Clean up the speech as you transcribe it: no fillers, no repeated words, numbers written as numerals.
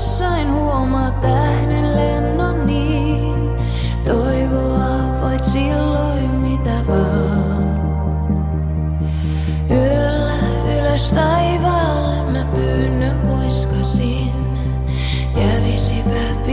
jossain huomaa tähden lennon niin. Toivoa voit silloin mitä vaan. Yöllä ylös taivaalle mä pyynnön kuiskasin. Kävisivät